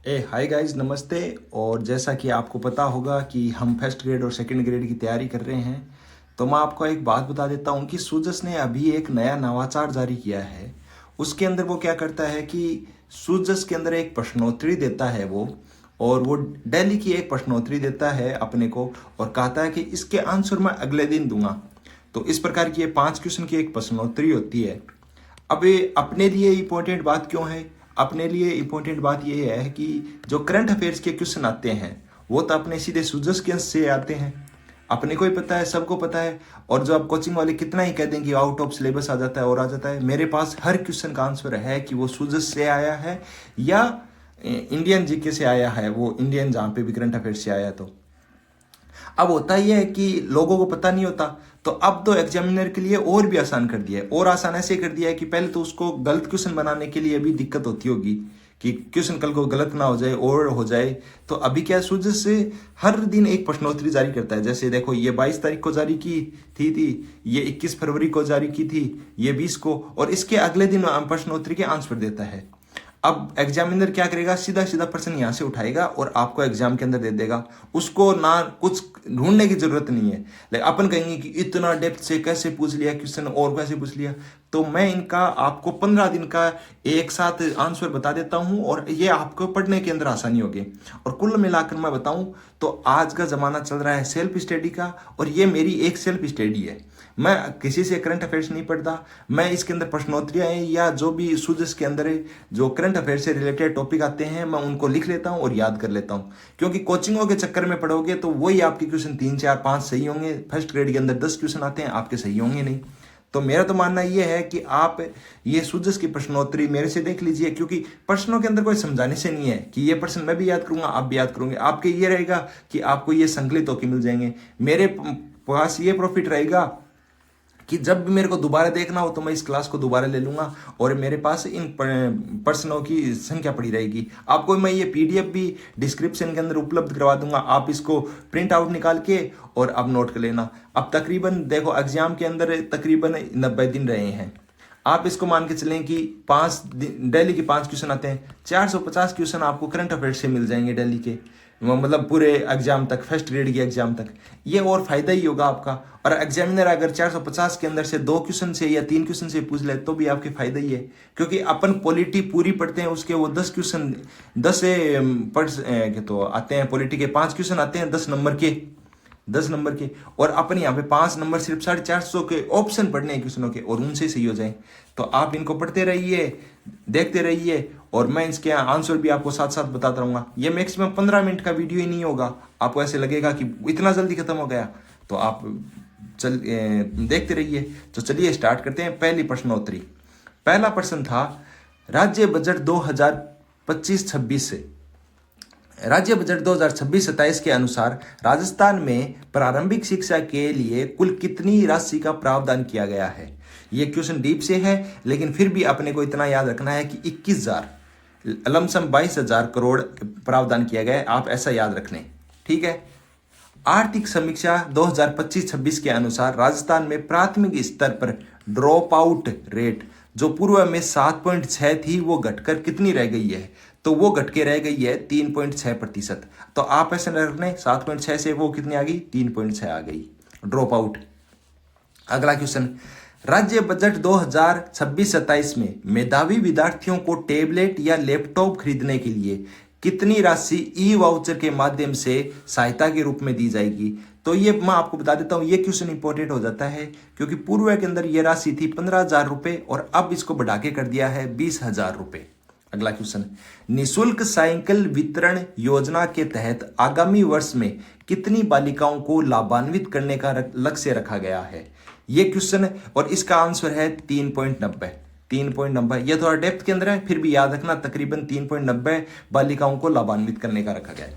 Hi guys, नमस्ते। और जैसा कि आपको पता होगा कि हम फर्स्ट ग्रेड और सेकंड ग्रेड की तैयारी कर रहे हैं, तो मैं आपको एक बात बता देता हूं कि सूजस ने अभी एक नया नवाचार जारी किया है। उसके अंदर वो क्या करता है कि सूजस के अंदर एक प्रश्नोत्तरी देता है वो, और वो डेली की एक प्रश्नोत्तरी देता है अपने को, और कहता है कि इसके आंसर मैं अगले दिन दूंगा। तो इस प्रकार की ये 5 क्वेश्चन की एक प्रश्नोत्तरी होती है। अब ये अपने लिए इम्पोर्टेंट बात क्यों है? अपने लिए इम्पोर्टेंट बात ये है कि जो करंट अफेयर्स के क्वेश्चन आते हैं वो तो अपने सीधे सूजस के से आते हैं, अपने को ही पता है, सबको पता है। और जो आप कोचिंग वाले कितना ही कह दें कि आउट ऑफ सिलेबस आ जाता है और आ जाता है, मेरे पास हर क्वेश्चन का आंसर है कि वो सूजस से आया है या इंडियन जीके से आया है, वो इंडियन जहाँ पे भी करंट अफेयर्स से आया है। तो अब होता ही है कि लोगों को पता नहीं होता, तो अब तो एग्जामिनर के लिए और भी आसान कर दिया है। और आसान ऐसे कर दिया है कि पहले तो उसको गलत क्वेश्चन बनाने के लिए भी दिक्कत होती होगी कि क्वेश्चन कल को गलत ना हो जाए और हो जाए। तो अभी क्या सूजस से हर दिन एक प्रश्नोत्तरी जारी करता है। जैसे देखो, ये 22 तारीख को जारी की थी, ये 21 फरवरी को जारी की थी, ये 20 को, और इसके अगले दिन प्रश्नोत्तरी के आंसर देता है। अब एग्जामिनर क्या करेगा, सीधा सीधा प्रश्न यहाँ से उठाएगा और आपको एग्जाम के अंदर दे देगा। उसको ना कुछ ढूंढने की जरूरत नहीं है। लेकिन अपन कहेंगे कि इतना डेप्थ से कैसे पूछ लिया क्वेश्चन और कैसे पूछ लिया। तो मैं इनका आपको 15 दिन का एक साथ आंसर बता देता हूं, और ये आपको पढ़ने के अंदर आसानी होगी। और कुल मिलाकर मैं बताऊं तो आज का जमाना चल रहा है सेल्फ स्टडी का, और ये मेरी एक सेल्फ स्टडी है। मैं किसी से करंट अफेयर्स नहीं पढ़ता, मैं इसके अंदर प्रश्नोत्तरियां हैं या जो भी सूजस के अंदर जो करंट अफेयर से रिलेटेड टॉपिक आते हैं मैं उनको लिख लेता हूं और याद कर लेता हूं। क्योंकि कोचिंगों के चक्कर में पढ़ोगे तो वही आपके क्वेश्चन 3 4 5 सही होंगे। फर्स्ट ग्रेड के अंदर 10 क्वेश्चन आते हैं, आपके सही होंगे नहीं। तो मेरा तो मानना यह है कि आप ये सूजस की प्रश्नोत्तरी मेरे से देख लीजिए, क्योंकि प्रश्नों के अंदर कोई समझाने से नहीं है कि ये प्रश्न मैं भी याद करूंगा, आप भी याद करोगे। आपके ये रहेगा कि आपको ये संकलित होकर मिल जाएंगे। मेरे पास ये प्रॉफिट रहेगा कि जब भी मेरे को दोबारा देखना हो तो मैं इस क्लास को दोबारा ले लूंगा, और मेरे पास इन प्रश्नों की संख्या पड़ी रहेगी। आपको मैं ये पीडीएफ भी डिस्क्रिप्शन के अंदर उपलब्ध करवा दूंगा, आप इसको प्रिंट आउट निकाल के और अब नोट कर लेना। अब तकरीबन देखो, एग्जाम के अंदर तकरीबन 90 दिन रहे हैं। आप इसको मान के चलें कि 5 दिन डेली के 5 क्वेश्चन आते हैं, 450 क्वेश्चन आपको करंट अफेयर से मिल जाएंगे डेली के, मतलब पूरे एग्जाम तक, फर्स्ट ग्रेड के एग्जाम तक। ये और फायदा ही होगा आपका। और एग्जामिनर अगर 450 के अंदर से 2 क्वेश्चन से या 3 क्वेश्चन से पूछ ले तो भी आपके फायदा ही है। क्योंकि अपन पॉलिटी पूरी पढ़ते हैं, उसके वो 10 क्वेश्चन 10 से तो आते हैं, पॉलिटी के 5 क्वेश्चन आते हैं 10 नंबर के। और अपन यहाँ पे 5 नंबर सिर्फ 450 के ऑप्शन पढ़ने हैं क्वेश्चनों के, और उनसे सही हो जाए। तो आप इनको पढ़ते रहिए, देखते रहिए, और मैं इसके आंसर भी आपको साथ साथ बताता रहूंगा। ये मैक्सिमम 15 मिनट का वीडियो ही नहीं होगा। आपको ऐसे लगेगा कि इतना जल्दी खत्म हो गया, तो आप देखते रहिए। तो चलिए स्टार्ट करते हैं। पहली प्रश्नोत्तरी, पहला प्रश्न था राज्य बजट 2025-26 से। राज्य बजट 2026-27 के अनुसार राजस्थान में प्रारंभिक शिक्षा के लिए कुल कितनी राशि का प्रावधान किया गया है? ये क्वेश्चन डीप से है, लेकिन फिर भी अपने को इतना याद रखना है कि 21,000 लमसम 22,000 करोड़ प्रावधान किया गया है। आप ऐसा याद रखने, ठीक है। आर्थिक समीक्षा 2025-26 के अनुसार राजस्थान में प्राथमिक स्तर पर ड्रॉप आउट रेट जो पूर्व में 7.6 थी वो घटकर कितनी रह गई है? तो वो घट के रह गई है 3.6%। तो आप ऐसे रखने 7.6 से वो कितनी आ गई? 3.6 आ गई ड्रॉप आउट। अगला क्वेश्चन, राज्य बजट 2026-27 में मेधावी विद्यार्थियों को टेबलेट या लैपटॉप खरीदने के लिए कितनी राशि ई वाउचर के माध्यम से सहायता के रूप में दी जाएगी? तो ये मैं आपको बता देता हूं, ये क्वेश्चन इंपॉर्टेंट हो जाता है क्योंकि पूर्व के अंदर ये राशि थी 15,000 रुपए और अब इसको बढ़ा के कर दिया है 20,000 रुपए। अगला क्वेश्चन, निशुल्क साइकिल वितरण योजना के तहत आगामी वर्ष में कितनी बालिकाओं को लाभान्वित करने का लक्ष्य रखा गया है? ये क्वेश्चन, और इसका आंसर है 3.90। यह थोड़ा डेप्थ के अंदर है, फिर भी याद रखना तकरीबन 3.90 बालिकाओं को लाभान्वित करने का रखा गया है।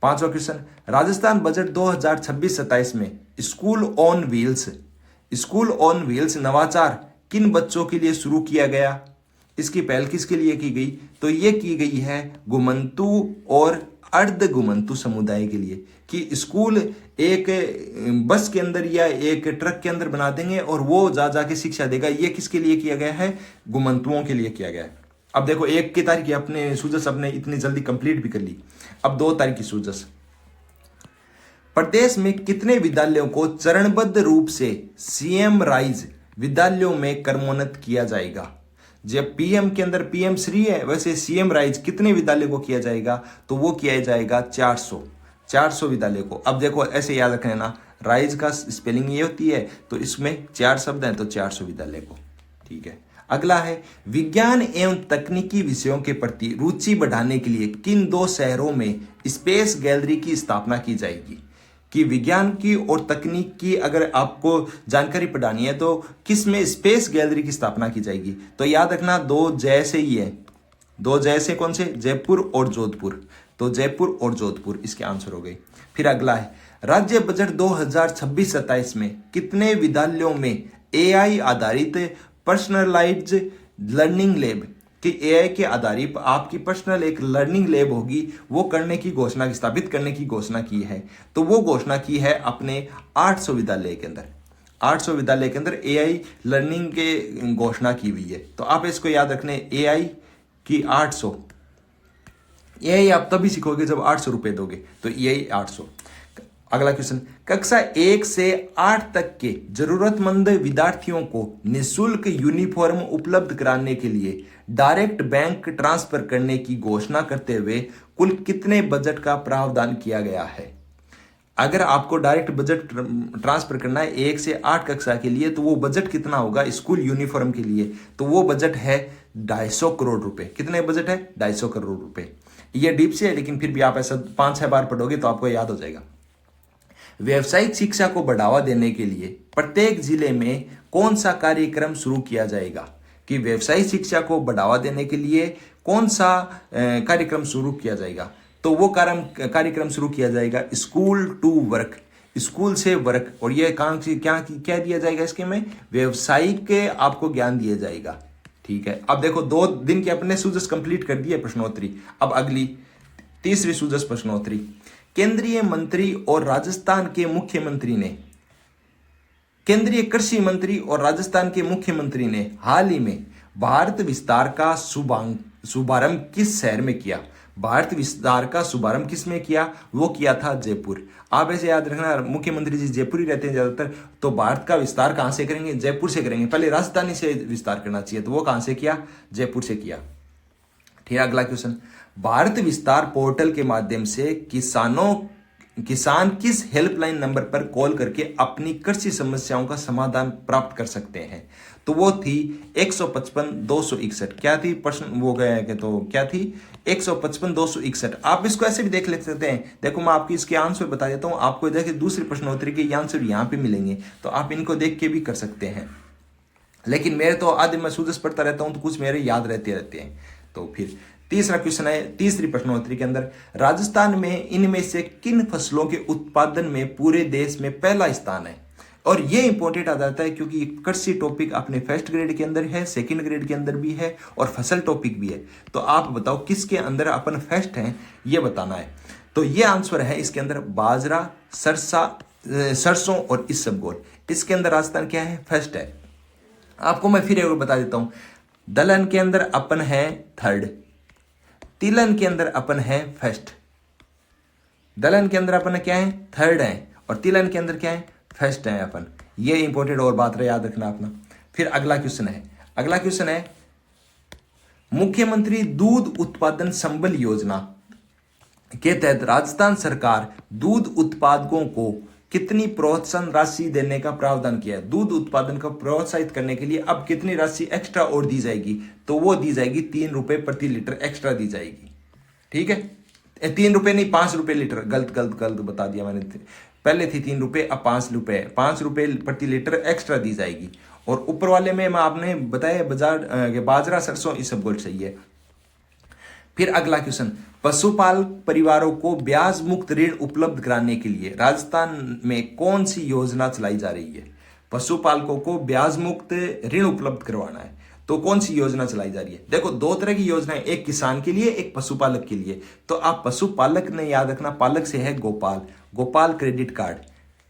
पांचवा क्वेश्चन, राजस्थान बजट 2026-27 में स्कूल ऑन व्हील्स नवाचार किन बच्चों के लिए शुरू किया गया? इसकी पहल किसके लिए की गई? तो ये की गई है घुमंतु और अर्ध घुमंतु समुदाय के लिए, कि स्कूल एक बस के अंदर या एक ट्रक के अंदर बना देंगे और वो जा जाके शिक्षा देगा। ये किसके लिए किया गया है? घुमंतुओं के लिए किया गया है। अब देखो 1 की तारीख अपने सूजस अपने इतनी जल्दी कंप्लीट भी कर ली। अब 2 तारीख की सूजस, प्रदेश में कितने विद्यालयों को चरणबद्ध रूप से सीएम राइज विद्यालयों में क्रमोन्नत किया जाएगा? जब पीएम के अंदर पीएम श्री है, वैसे सीएम राइज कितने विद्यालयों को किया जाएगा? तो वो किया जाएगा 400 विद्यालय को। अब देखो ऐसे याद रखना ना, राइज का स्पेलिंग ये होती है, तो इसमें 4 शब्द हैं, तो 400 विद्यालय को। ठीक है। अगला है, विज्ञान एवं तकनीकी विषयों के प्रति रुचि बढ़ाने के लिए किन 2 शहरों में स्पेस गैलरी की स्थापना की जाएगी? कि विज्ञान की और तकनीक की अगर आपको जानकारी पढ़ानी है तो किस में स्पेस गैलरी की स्थापना की जाएगी? तो याद रखना 2 जय से ही है। 2 जय से कौन से? जयपुर और जोधपुर। तो जयपुर और जोधपुर इसके आंसर हो गए। फिर अगला है, राज्य बजट 2026-27 में कितने विद्यालयों में एआई आधारित पर्सनलाइज्ड लर्निंग लैब कि एआई के आधारित आपकी पर्सनल एक लर्निंग लैब होगी, वो करने की घोषणा, स्थापित करने की घोषणा की है? तो वो घोषणा की है अपने 800 विद्यालय के अंदर। 800 विद्यालय के अंदर एआई लर्निंग के घोषणा की हुई है। तो आप इसको याद रखने, एआई की 800। एआई आप तभी सीखोगे जब 800 रुपए दोगे, तो एआई 800। अगला क्वेश्चन, कक्षा 1 से 8 तक के जरूरतमंद विद्यार्थियों को निःशुल्क यूनिफॉर्म उपलब्ध कराने के लिए डायरेक्ट बैंक ट्रांसफर करने की घोषणा करते हुए कुल कितने बजट का प्रावधान किया गया है? अगर आपको डायरेक्ट बजट ट्रांसफर करना है 1 से 8 कक्षा के लिए, तो वो बजट कितना होगा स्कूल यूनिफॉर्म के लिए? तो वो बजट है 250 करोड़ रुपए। कितने बजट है? 250 करोड़ रुपए। ये डीप से है, लेकिन फिर भी आप ऐसा 5-6 बार पढ़ोगे तो आपको याद हो जाएगा। व्यावसायिक शिक्षा को बढ़ावा देने के लिए प्रत्येक जिले में कौन सा कार्यक्रम शुरू किया जाएगा? कि व्यवसायिक शिक्षा को बढ़ावा देने के लिए कौन सा कार्यक्रम शुरू किया जाएगा? तो वो कार्यक्रम शुरू किया जाएगा स्कूल टू वर्क, स्कूल से वर्क। और ये काम क्या दिया जाएगा इसके में? व्यवसायिक के आपको ज्ञान दिया जाएगा। ठीक है। अब देखो 2 दिन के अपने सूजस कंप्लीट कर दिए प्रश्नोत्तरी। अब अगली तीसरी सूजस प्रश्नोत्तरी, केंद्रीय मंत्री और राजस्थान के मुख्यमंत्री ने, केंद्रीय कृषि मंत्री और राजस्थान के मुख्यमंत्री ने हाल ही में भारत विस्तार का शुभारंभ किस शहर में किया? भारत विस्तार का शुभारंभ किस में किया? वो किया था जयपुर। आप ऐसे याद रखना, मुख्यमंत्री जी जयपुर ही रहते हैं ज्यादातर, तो भारत का विस्तार कहां से करेंगे? जयपुर से करेंगे। पहले राजधानी से विस्तार करना चाहिए, तो वो कहां से किया? जयपुर से किया। ठीक है। अगला क्वेश्चन, भारत विस्तार पोर्टल के माध्यम से किसान किस हेल्पलाइन नंबर पर कॉल करके अपनी कृषि समस्याओं का समाधान प्राप्त कर सकते हैं? तो वो थी 155-261। क्या थी प्रश्न? वो गया कि तो क्या थी? 155-261। आप इसको ऐसे भी देख ले सकते हैं। देखो मैं आपकी इसके आंसर बता देता हूं, आपको देखिए दूसरी प्रश्नोत्तरी के आंसर यहां पे मिलेंगे, तो आप इनको देख के भी कर सकते हैं। लेकिन मेरे तो आधे मैं सूजस पढ़ता रहता हूं, तो कुछ मेरे याद रहते हैं। तो फिर तीसरा क्वेश्चन है, तीसरी प्रश्नोत्तरी के अंदर, राजस्थान में इनमें से किन फसलों के उत्पादन में पूरे देश में पहला स्थान है? और ये इंपॉर्टेंट आ जाता है क्योंकि कृषि टॉपिक अपने फर्स्ट ग्रेड के अंदर है, सेकंड ग्रेड के अंदर भी है और फसल टॉपिक भी है। तो आप बताओ किसके अंदर अपन फर्स्ट हैं, ये बताना है। तो ये आंसर है इसके अंदर बाजरा, सरसों और इसबगोल। इसके अंदर राजस्थान क्या है? फर्स्ट है। आपको मैं फिर एक बता देता हूं, दलहन के अंदर अपन है थर्ड, तिलहन के अंदर अपन है फर्स्ट। दलहन के अंदर अपन क्या है? थर्ड है, और तिलहन के अंदर क्या है? फर्स्ट है अपन। ये इंपॉर्टेंट और बात याद रखना अपना। फिर अगला क्वेश्चन है, मुख्यमंत्री दूध उत्पादन संबल योजना के तहत राजस्थान सरकार दूध उत्पादकों को कितनी प्रोत्साहन राशि देने का प्रावधान किया है? दूध उत्पादन को प्रोत्साहित करने के लिए अब कितनी राशि एक्स्ट्रा और दी जाएगी? तो वो दी जाएगी 3 रुपए प्रति लीटर एक्स्ट्रा दी जाएगी। ठीक है। 3 रुपए नहीं, 5 रुपए लीटर। गलत बता दिया मैंने। पहले थी 3 रुपए, अब 5 रुपए। 5 रुपए प्रति लीटर एक्स्ट्रा दी जाएगी। और ऊपर वाले में मैं आपने बताया बाजरा, सरसों, इसबगोल सही है। फिर अगला क्वेश्चन, पशुपालक परिवारों को ब्याज मुक्त ऋण उपलब्ध कराने के लिए राजस्थान में कौन सी योजना चलाई जा रही है? पशुपालकों को ब्याज मुक्त ऋण उपलब्ध करवाना है, तो कौन सी योजना चलाई जा रही है? देखो 2 तरह की योजना है, एक किसान के लिए, एक पशुपालक के लिए। तो आप पशुपालक ने याद रखना, पालक से है गोपाल क्रेडिट कार्ड,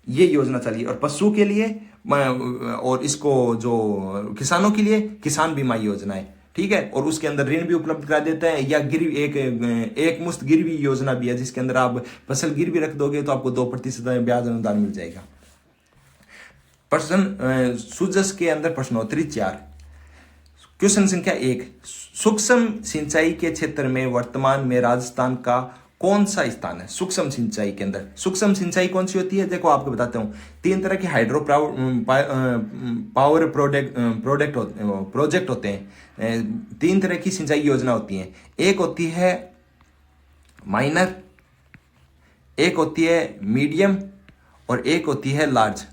ये योजना चली। और पशु के लिए और इसको जो किसानों के लिए किसान बीमा योजना है। ठीक है, और उसके अंदर ऋण भी उपलब्ध करा देता है, या गिरवी एक मुश्त गिरवी योजना भी है, जिसके अंदर आप फसल गिरवी रख दोगे तो आपको 2% ब्याज अनुदान मिल जाएगा। प्रश्न सुजस के अंदर प्रश्नोत्तरी 4, क्वेश्चन संख्या 1, सूक्ष्म सिंचाई के क्षेत्र में वर्तमान में राजस्थान का कौन सा स्थान है? सूक्ष्म सिंचाई के अंदर सूक्ष्म सिंचाई कौन सी होती है? देखो आपको बताता हूँ, 3 तरह के हाइड्रो पावर प्रोजेक्ट होते हैं। 3 तरह की सिंचाई योजना होती है। एक होती है माइनर, एक होती है मीडियम, और एक होती है लार्ज।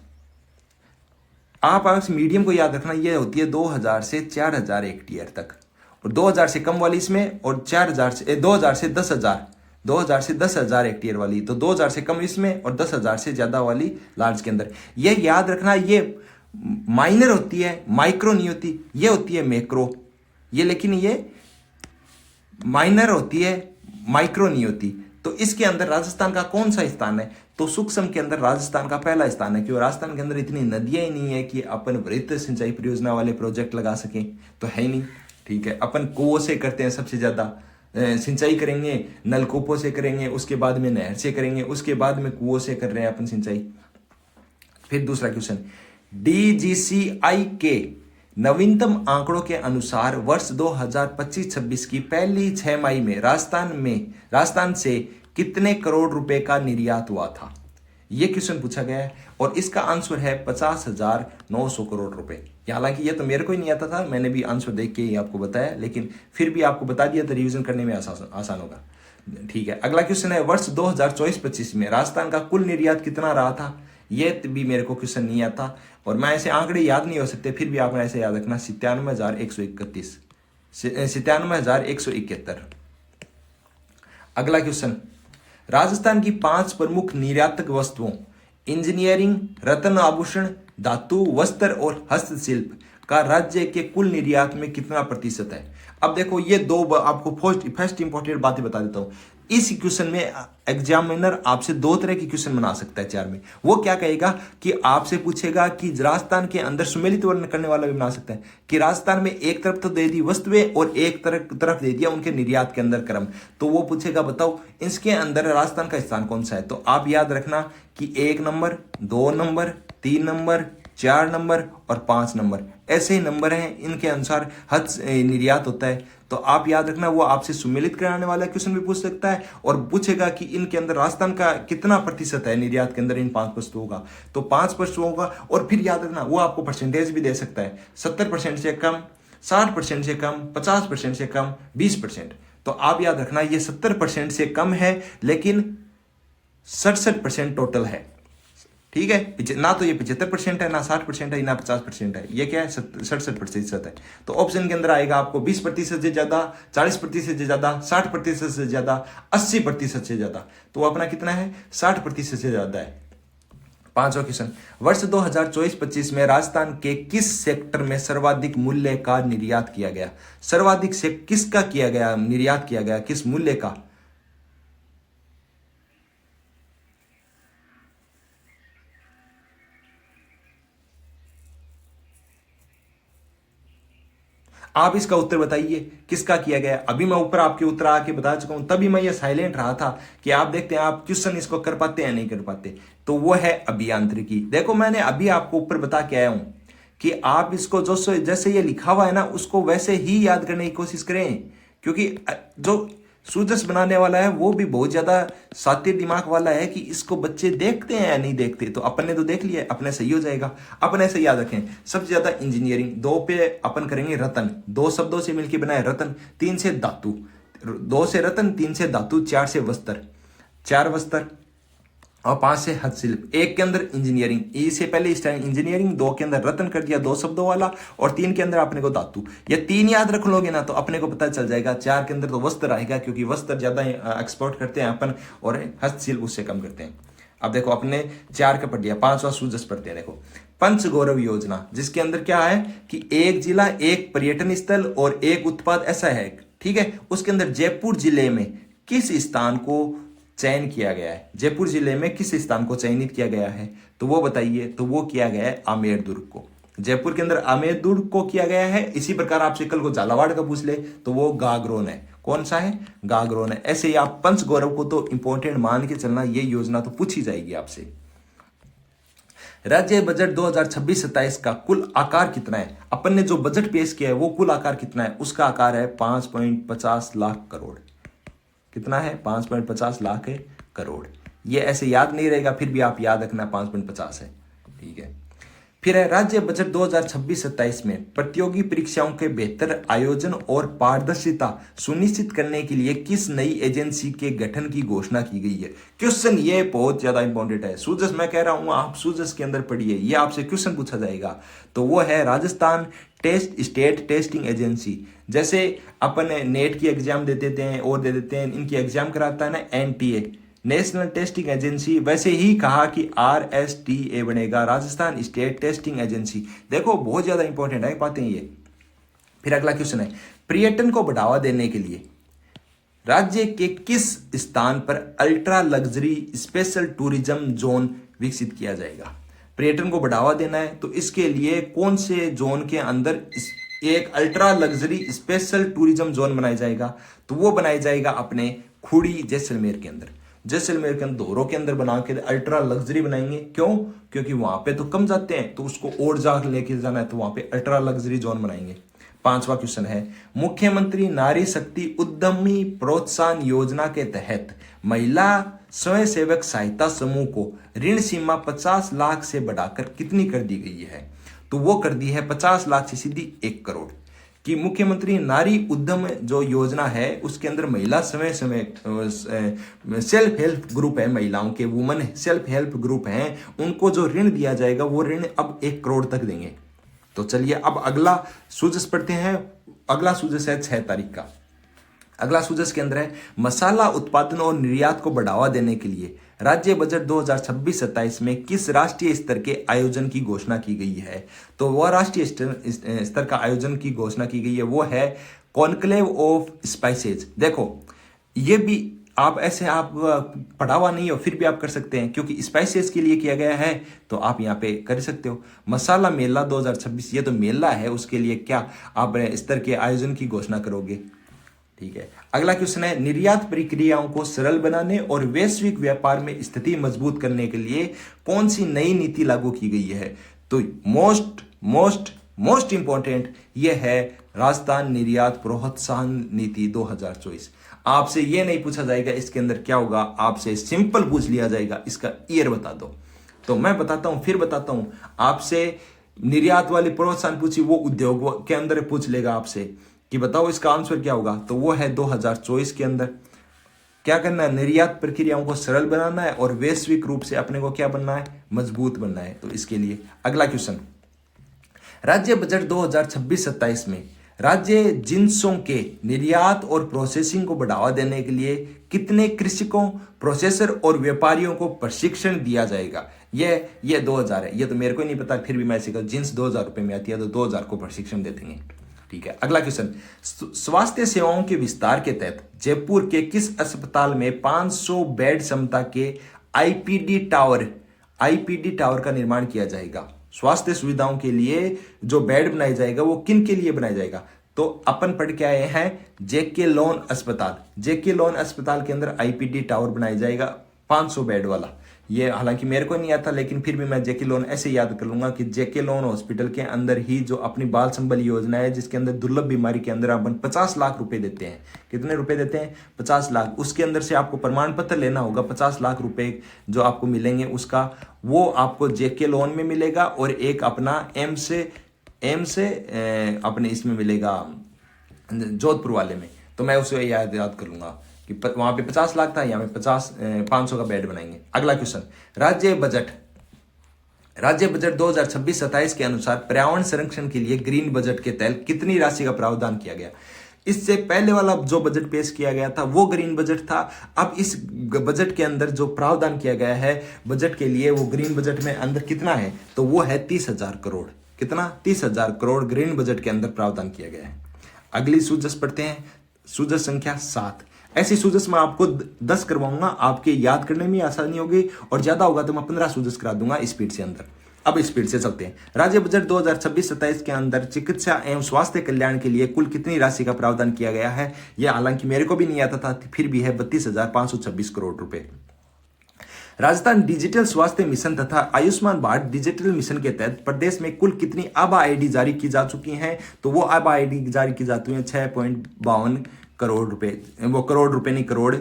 आप अगर मीडियम को याद रखना, ये होती है 2000 से 4000 हेक्टेयर तक, और 2000 से कम वाली इसमें, और 2000 से 10,000 हेक्टेयर वाली, तो 2000 से कम इसमें और 10,000 से ज्यादा वाली लार्ज के अंदर। ये याद रखना, ये माइनर होती है, माइक्रो नहीं होती। ये होती है मैक्रो, ये लेकिन ये माइनर होती है, माइक्रो नहीं होती। तो इसके अंदर राजस्थान का कौन सा स्थान है? तो सूक्ष्म के अंदर राजस्थान का पहला स्थान है, क्योंकि राजस्थान के अंदर इतनी नदियां ही नहीं है कि अपन वृत्त सिंचाई परियोजना वाले प्रोजेक्ट लगा सकें, तो है नहीं। ठीक है, अपन कुओं से करते हैं सबसे ज्यादा सिंचाई करेंगे, नलकूपों से करेंगे, उसके बाद में नहर से करेंगे, उसके बाद में कुओं से कर रहे हैं अपन सिंचाई। फिर दूसरा क्वेश्चन, DGCI के नवीनतम आंकड़ों के अनुसार वर्ष 2025-26 की पहली 6 माही में राजस्थान से कितने करोड़ रुपए का निर्यात हुआ था? यह क्वेश्चन पूछा गया है, और इसका आंसर है 50,900 करोड़ रुपए। हालांकि ये तो मेरे को ही नहीं आता था, मैंने भी आंसर देख के ही आपको बताया, लेकिन फिर भी आपको बता दिया तो रिवीजन करने में आसान होगा। ठीक है, अगला क्वेश्चन है, वर्ष 2024-25 में राजस्थान का कुल निर्यात कितना रहा था? ये भी मेरे को क्वेश्चन नहीं आता, और मैं ऐसे आंकड़े याद नहीं हो सकते, फिर भी आपने ऐसे याद रखना, 97,131, 97,171। अगला क्वेश्चन, राजस्थान की 5 प्रमुख निर्यातक वस्तुओं इंजीनियरिंग, रत्न आभूषण, धातु, वस्त्र और हस्तशिल्प का राज्य के कुल निर्यात में कितना प्रतिशत है? अब देखो, ये दो आपको फर्स्ट इंपॉर्टेंट बातें बता देता हूं। इस क्वेश्चन में एग्जामिनर आपसे 2 तरह के क्वेश्चन बना सकता है 4 में। वो क्या कहेगा कि आपसे पूछेगा कि राजस्थान के अंदर सुमेलित वर्णन करने वाला भी बना सकता है कि राजस्थान में एक तरफ तो दे दी वस्तुएं और एक तरफ दे दिया उनके निर्यात के अंदर क्रम। तो वो पूछेगा बताओ इसके अंदर राजस्थान का स्थान कौन सा है? तो आप याद रखना कि 1 नंबर, 2 नंबर, 3 नंबर, 4 नंबर और 5 नंबर, ऐसे ही नंबर हैं, इनके अनुसार हद निर्यात होता है। तो आप याद रखना, वो आपसे सुमेलित कराने वाला क्वेश्चन भी पूछ सकता है और पूछेगा कि इनके अंदर राजस्थान का कितना प्रतिशत है निर्यात के अंदर इन 5 वस्तुओं का, तो 5 वस्तुओं का। और फिर याद रखना, वो आपको परसेंटेज भी दे सकता है, 70% से कम, 60% से कम, 50% से कम, 20%। तो आप याद रखना, ये 70% से कम है, लेकिन 67% टोटल है। ठीक है, ना तो ये 75% है, ना 60% है, ना 50% है, ये क्या है 67% है। तो ऑप्शन के अंदर आएगा आपको 20% से ज्यादा, 40% से ज्यादा, 60% से ज्यादा, 80% से ज्यादा। तो अपना कितना है? 60% से ज्यादा है। 5वां क्वेश्चन, वर्ष 2024-25 में राजस्थान के किस सेक्टर में सर्वाधिक मूल्य का निर्यात किया गया? सर्वाधिक से किसका किया गया, निर्यात किया गया, किस मूल्य का? आप इसका उत्तर बताइए, किसका किया गया? अभी मैं ऊपर आपके उत्तर आके बता चुका हूं, तभी मैं ये साइलेंट रहा था कि आप देखते हैं आप क्वेश्चन इसको कर पाते हैं नहीं कर पाते। तो वो है अभियांत्रिकी। देखो, मैंने अभी आपको ऊपर बता के आया हूं कि आप इसको जो जैसे ये लिखा हुआ है ना, उसको वैसे ही याद करने की कोशिश करें, क्योंकि जो सूजस बनाने वाला है वो भी बहुत ज्यादा सातिर दिमाग वाला है कि इसको बच्चे देखते हैं या नहीं देखते। तो अपन ने तो देख लिया, अपने सही हो जाएगा। अपन ऐसे याद रखें, सबसे ज्यादा इंजीनियरिंग, 2 पे अपन करेंगे रतन, 2 शब्दों से मिलकर बनाए रतन, 3 से धातु, 2 से रतन, 3 से धातु, 4 से वस्त्र, 4 वस्त्र और 5 से हस्तशिल्प। 1 के अंदर इंजीनियरिंग, ई से पहले इस टाइम इंजीनियरिंग, 2 के अंदर रतन कर दिया 2 शब्दों वाला, और 3 के अंदर अपने को धातु। ये 3 याद रख लोगे ना तो अपने को पता चल जाएगा। 4 के अंदर तो वस्त्र आएगा, क्योंकि वस्त्र ज्यादा एक्सपोर्ट करते हैं अपन, और हस्तशिल्प उससे कम करते हैं। अब देखो, अपने 4 का पढ़ दिया, 5वां सूजस पढ़ते हैं। देखो, पंच गौरव योजना, जिसके अंदर क्या है कि 1 जिला, 1 पर्यटन स्थल और 1 उत्पाद, ऐसा है। ठीक है, उसके अंदर जयपुर जिले में किस स्थान को चयन किया गया है? जयपुर जिले में किस स्थान को चयनित किया गया है? तो वो बताइए। तो वो किया गया है आमेर दुर्ग को। जयपुर के अंदर अमेदुर को किया गया है। इसी प्रकार आपसे कल को झालावाड़ का पूछ ले तो वो गागरोन है। कौन सा है? गागरोन है। ऐसे ही आप पंच गौरव को तो इंपॉर्टेंट मान के चलना, ये योजना तो पूछी जाएगी आपसे। राज्य बजट 2026-27 का कुल आकार कितना है? अपन ने जो बजट पेश किया है वो कुल आकार कितना है? उसका आकार है 5.50 लाख करोड़। कितना है? 5.50 लाख करोड़। ये ऐसे याद नहीं रहेगा, फिर भी आप याद रखना 5.50 है, ठीक है। फिर है राज्य बजट 2026-27 में प्रतियोगी परीक्षाओं के बेहतर आयोजन और पारदर्शिता सुनिश्चित करने के लिए किस नई एजेंसी के गठन की घोषणा की गई है? क्वेश्चन ये बहुत ज्यादा इंपॉर्टेंट है। सूजस मैं कह रहा हूं, आप सूजस के अंदर पढ़िए, ये आपसे क्वेश्चन पूछा जाएगा। तो वो है राजस्थान स्टेट टेस्टिंग एजेंसी। जैसे अपन नेट की एग्जाम दे देते हैं और दे देते हैं, इनकी एग्जाम कराता है ना एनटीए, नेशनल टेस्टिंग एजेंसी, वैसे ही कहा कि RSTA बनेगा, राजस्थान स्टेट टेस्टिंग एजेंसी। देखो बहुत ज्यादा इंपॉर्टेंट है बातें ये। फिर अगला क्वेश्चन है, पर्यटन को बढ़ावा देने के लिए राज्य के किस स्थान पर ultra luxury special tourism zone विकसित किया जाएगा? पर्यटन को बढ़ावा देना है तो इसके लिए कौन से जोन के अंदर एक ultra luxury special tourism zone बनाया जाएगा? तो वो बनाया जाएगा अपने खुड़ी जैसलमेर के अंदर। जैसलमेर के अंदर धोरो के अंदर बना के अल्ट्रा लग्जरी बनाएंगे। क्यों? क्योंकि वहां पे तो कम जाते हैं, तो उसको और ज्यादा लेके जाना है, तो वहां पे अल्ट्रा लग्जरी जोन बनाएंगे। 5वां क्वेश्चन है, मुख्यमंत्री नारी शक्ति उद्यमी प्रोत्साहन योजना के तहत महिला स्वयं सेवक सहायता समूह को ऋण सीमा 50 लाख से बढ़ाकर कितनी कर दी गई है? तो वो कर दी है 50 लाख से सीधी 1 करोड़ कि मुख्यमंत्री नारी उद्यम जो योजना है उसके अंदर महिला समय सेल्फ हेल्प ग्रुप है, महिलाओं के वुमन सेल्फ हेल्प ग्रुप हैं, उनको जो ऋण दिया जाएगा वो ऋण अब 1 करोड़ तक देंगे। तो चलिए अब अगला सूजस पढ़ते हैं। अगला सूजस है 6 तारीख का। अगला सूजस के अंदर है, मसाला उत्पादन और निर्यात को बढ़ावा देने के लिए राज्य बजट 2026-27 में किस राष्ट्रीय स्तर के आयोजन की घोषणा की गई है? तो वह राष्ट्रीय स्तर का आयोजन की घोषणा की गई है, वो है कॉन्क्लेव ऑफ स्पाइसेज। देखो ये भी आप ऐसे आप पढ़ा हुआ नहीं हो फिर भी आप कर सकते हैं, क्योंकि स्पाइसेस के लिए किया गया है, तो आप यहाँ पे कर सकते हो। मसाला मेला 2026, ये तो मेला है, उसके लिए क्या आप स्तर के आयोजन की घोषणा करोगे? ठीक है। अगला क्वेश्चन है, निर्यात प्रक्रियाओं को सरल बनाने और वैश्विक व्यापार में स्थिति मजबूत करने के लिए कौन सी नई नीति लागू की गई है? तो मोस्ट इंपॉर्टेंट यह है राजस्थान निर्यात प्रोत्साहन नीति 2024। आपसे यह नहीं पूछा जाएगा इसके अंदर क्या होगा, आपसे सिंपल पूछ लिया जाएगा इसका ईयर बता दो। तो मैं बताता हूं, फिर बताता हूं। आपसे निर्यात वाली प्रोत्साहन पूछी, वो उद्योग के अंदर पूछ लेगा आपसे कि बताओ इसका आंसर क्या होगा, तो वो है 2024 के अंदर क्या करना है, निर्यात प्रक्रियाओं को सरल बनाना है और वैश्विक रूप से अपने को क्या बनना है, मजबूत बनना है। तो इसके लिए अगला क्वेश्चन, राज्य बजट 2026-27 में राज्य जिंसों के निर्यात और प्रोसेसिंग को बढ़ावा देने के लिए कितने कृषकों, प्रोसेसर और व्यापारियों को प्रशिक्षण दिया जाएगा? ये 2000 है, ये तो मेरे को नहीं पता, फिर भी मैं सीखा जिंस 2000 रुपए में आती है, तो 2000 को प्रशिक्षण दे देंगे। ठीक है। अगला क्वेश्चन, स्वास्थ्य सेवाओं के विस्तार के तहत जयपुर के किस अस्पताल में 500 बेड क्षमता के आईपीडी टावर का निर्माण किया जाएगा? स्वास्थ्य सुविधाओं के लिए जो बेड बनाया जाएगा वो किन के लिए बनाया जाएगा? तो अपन पढ़ के आए हैं जेके लोन अस्पताल। जेके लोन अस्पताल के अंदर आईपीडी टावर बनाया जाएगा 500 बेड वाला। ये हालांकि मेरे को नहीं आता, लेकिन फिर भी मैं जेके लोन ऐसे याद कर लूंगा कि जेके लोन हॉस्पिटल के अंदर ही जो अपनी बाल संबल योजना है, जिसके अंदर दुर्लभ बीमारी के अंदर अपन 50 लाख रुपए देते हैं। कितने रुपए देते हैं? 50 लाख। उसके अंदर से आपको प्रमाण पत्र लेना होगा, 50 लाख रुपए जो आपको मिलेंगे उसका, वो आपको जेके लोन में मिलेगा और एक अपना एम से अपने इसमें मिलेगा जोधपुर वाले में। तो मैं उसे याद कर लूंगा कि वहां पे 50 लाख था, यहाँ पे 500 का बेड बनाएंगे। अगला क्वेश्चन, राज्य बजट 2026-27 के अनुसार पर्यावरण संरक्षण के लिए ग्रीन बजट के तहत कितनी राशि का प्रावधान किया गया? इससे पहले वाला जो बजट पेश किया गया था वो ग्रीन बजट था। अब इस बजट के अंदर जो प्रावधान किया गया है बजट के लिए, वो ग्रीन बजट में अंदर कितना है? तो वो है 30,000 करोड़। कितना? 30,000 करोड़ ग्रीन बजट के अंदर प्रावधान किया गया है। अगली सूजस पढ़ते हैं, सूजस संख्या 7। ऐसी सूजस मैं आपको 10 करवाऊंगा, आपके याद करने में आसानी होगी, और ज्यादा होगा तो मैं 15 सूजस करा दूंगा स्पीड से अंदर। अब स्पीड से चलते हैं। राज्य बजट 2026-27 के अंदर चिकित्सा एवं स्वास्थ्य कल्याण के लिए कुल कितनी राशि का प्रावधान किया गया है? यह हालांकि मेरे को भी नहीं आता था, फिर भी है 32,526 करोड़ रुपए। राजस्थान डिजिटल स्वास्थ्य मिशन तथा आयुष्मान भारत डिजिटल मिशन के तहत प्रदेश में कुल कितनी आभा आईडी जारी की जा चुकी हैं? तो वो आभा आईडी जारी की जाती है 6.52 करोड़ रुपए, वो करोड़ रुपए नहीं करोड़,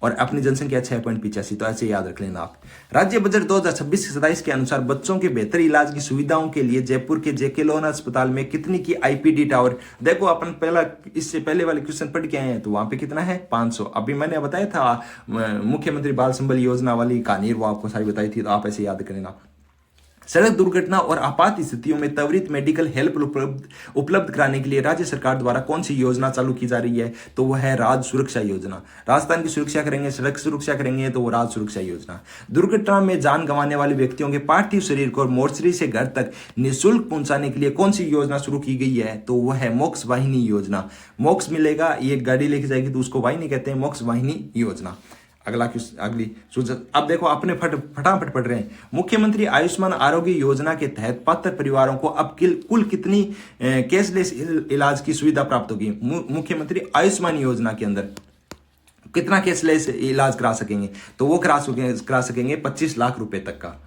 और अपनी जनसंख्या 6.85, तो ऐसे याद रख लेना आप। राज्य बजट 2026-27 के अनुसार बच्चों के बेहतर इलाज की सुविधाओं के लिए जयपुर के जेके लोन अस्पताल में कितनी की आईपीडी टावर? देखो अपन पहला इससे पहले वाले क्वेश्चन पढ़ के आए हैं, तो वहां पे कितना है 500। अभी मैंने बताया था मुख्यमंत्री बाल संबल योजना वाली कहानी, वो आपको सारी बताई थी, तो आप ऐसे याद करें ना। सड़क दुर्घटना और आपात स्थितियों में त्वरित मेडिकल हेल्प उपलब्ध कराने के लिए राज्य सरकार द्वारा कौन सी योजना चालू की जा रही है? तो वह है राज्य सुरक्षा योजना। राजस्थान की सुरक्षा करेंगे, सड़क सुरक्षा करेंगे, तो वो राज्य सुरक्षा योजना। दुर्घटना में जान गंवाने वाले व्यक्तियों के पार्थिव शरीर को मोर्चरी से घर तक निःशुल्क पहुंचाने के लिए कौन सी योजना शुरू की गई है? तो वह है मोक्ष वाहिनी योजना। मोक्ष मिलेगा, ये गाड़ी लेके जाएगी तो उसको वाहिनी कहते हैं, मोक्ष वाहिनी योजना। अगली सूचना अब देखो, अपने फटाफट पढ़ रहे हैं। मुख्यमंत्री आयुष्मान आरोग्य योजना के तहत पात्र परिवारों को अब कुल कितनी कैशलेस इलाज की सुविधा प्राप्त होगी? मुख्यमंत्री आयुष्मान योजना के अंदर कितना कैशलेस इलाज करा सकेंगे? तो वो करा सकेंगे 25 लाख रुपए तक का।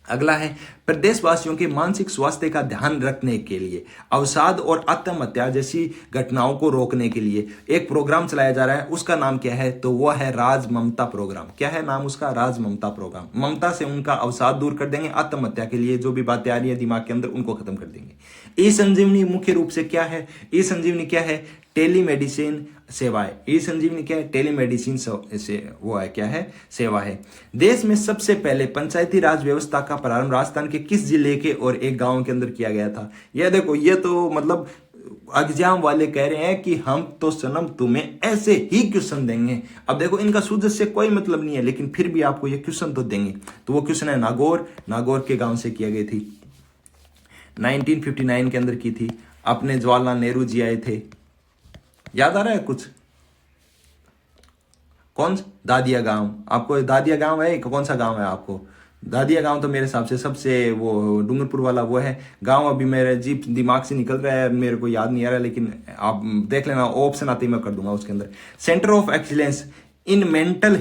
अगला है, प्रदेशवासियों के मानसिक स्वास्थ्य का ध्यान रखने के लिए अवसाद और आत्महत्या जैसी घटनाओं को रोकने के लिए एक प्रोग्राम चलाया जा रहा है। उसका नाम क्या है? तो वह है राज ममता प्रोग्राम। क्या है नाम उसका? राज ममता प्रोग्राम। ममता से उनका अवसाद दूर कर देंगे, आत्महत्या के लिए जो भी बातें आ रही है दिमाग के अंदर उनको खत्म कर देंगे। ई संजीवनी मुख्य रूप से क्या है? ई संजीवनी क्या है? टेलीमेडिसिन सेवाएं। ई संजीवनी क्या है? टेलीमेडिसिन से वो है क्या है? सेवा है। देश में सबसे पहले पंचायती राज व्यवस्था का प्रारंभ राजस्थान के किस जिले के और एक गांव के अंदर किया गया था? ये देखो, ये तो मतलब एग्जाम वाले कह रहे हैं कि हम तो सनम तुम्हें ऐसे ही क्वेश्चन देंगे। अब देखो, इनका सूझ से कोई मतलब नहीं है, लेकिन फिर भी आपको ये क्वेश्चन तो देंगे। तो वो क्वेश्चन है नागौर के गांव से किया गई थी, 1959 के अंदर की थी। अपने जवाहरलाल नेहरू जी आए थे, याद आ रहा है कुछ? कौन? दादिया गांव। आपको दादिया गांव है? कौन सा गांव है आपको? दादिया गांव तो मेरे हिसाब से सबसे वो डूंगरपुर वाला वो है गांव। अभी मेरे जीप दिमाग से निकल रहा है, मेरे को याद नहीं आ रहा, लेकिन आप देख लेना, ऑप्शन आते ही मैं कर दूंगा उसके अंदर। Centre of excellence in mental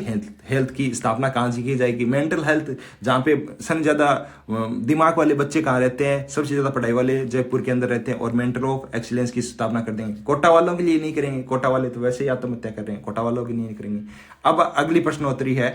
health की स्थापना कहाँ से की जाएगी? मेंटल हेल्थ जहाँ पे सबसे ज्यादा दिमाग वाले बच्चे कहाँ रहते हैं? सबसे ज्यादा पढ़ाई वाले जयपुर के अंदर रहते हैं, और मेंटल ऑफ एक्सीलेंस की स्थापना कर देंगे। कोटा वालों के लिए नहीं करेंगे, कोटा वाले तो वैसे ही आत्महत्या कर रहे हैं, कोटा वालों के लिए नहीं करेंगे। अब अगली प्रश्नोत्तरी है,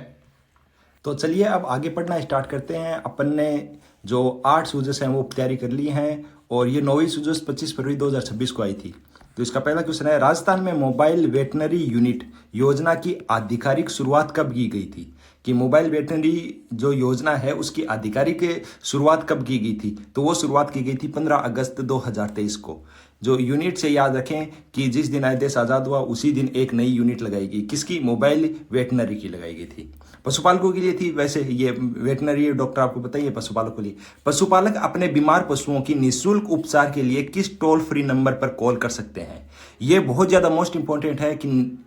तो चलिए अब आगे पढ़ना स्टार्ट करते हैं। अपन ने जो 8 सूजस हैं वो तैयारी कर ली हैं, और ये 9वीं सूजस 25 फरवरी 2026 को आई थी। तो इसका पहला क्वेश्चन है, राजस्थान में मोबाइल वेटनरी यूनिट योजना की आधिकारिक शुरुआत कब की गई थी? कि मोबाइल वेटनरी जो योजना है उसकी आधिकारिक शुरुआत कब की गई थी? तो वो शुरुआत की गई थी 15 अगस्त 2023 को। जो यूनिट से याद रखें कि जिस दिन आए देश आज़ाद हुआ उसी दिन एक नई यूनिट लगाई गई। किसकी? मोबाइल वेटनरी की लगाई गई थी। पशुपालकों के लिए थी। वैसे ये वेटनरी डॉक्टर आपको बताइए पशुपालकों के लिए। पशुपालक अपने बीमार पशुओं की निःशुल्क उपचार के लिए किस टोल फ्री नंबर पर कॉल कर सकते हैं? ये बहुत ज्यादा मोस्ट इंपॉर्टेंट है कि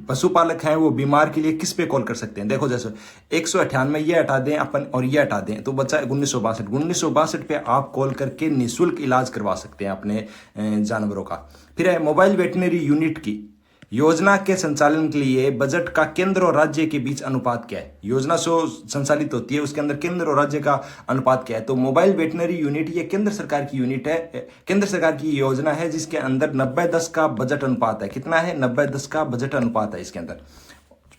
पशुपालक हैं वो बीमार के लिए किस पे कॉल कर सकते हैं। देखो, जैसे 198 ये हटा दें अपन और ये हटा दें तो बच्चा 1962 पे आप कॉल करके निःशुल्क इलाज करवा सकते हैं अपने जानवरों का। फिर है, मोबाइल वेटनरी यूनिट की योजना के संचालन के लिए बजट का केंद्र और राज्य के बीच अनुपात क्या है? योजना जो संचालित होती है उसके अंदर केंद्र और राज्य का अनुपात क्या है? तो मोबाइल वेटनरी यूनिट ये केंद्र सरकार की यूनिट है, केंद्र सरकार की योजना है जिसके अंदर 90-10 का बजट अनुपात है। कितना है? 90-10 का बजट अनुपात है इसके अंदर।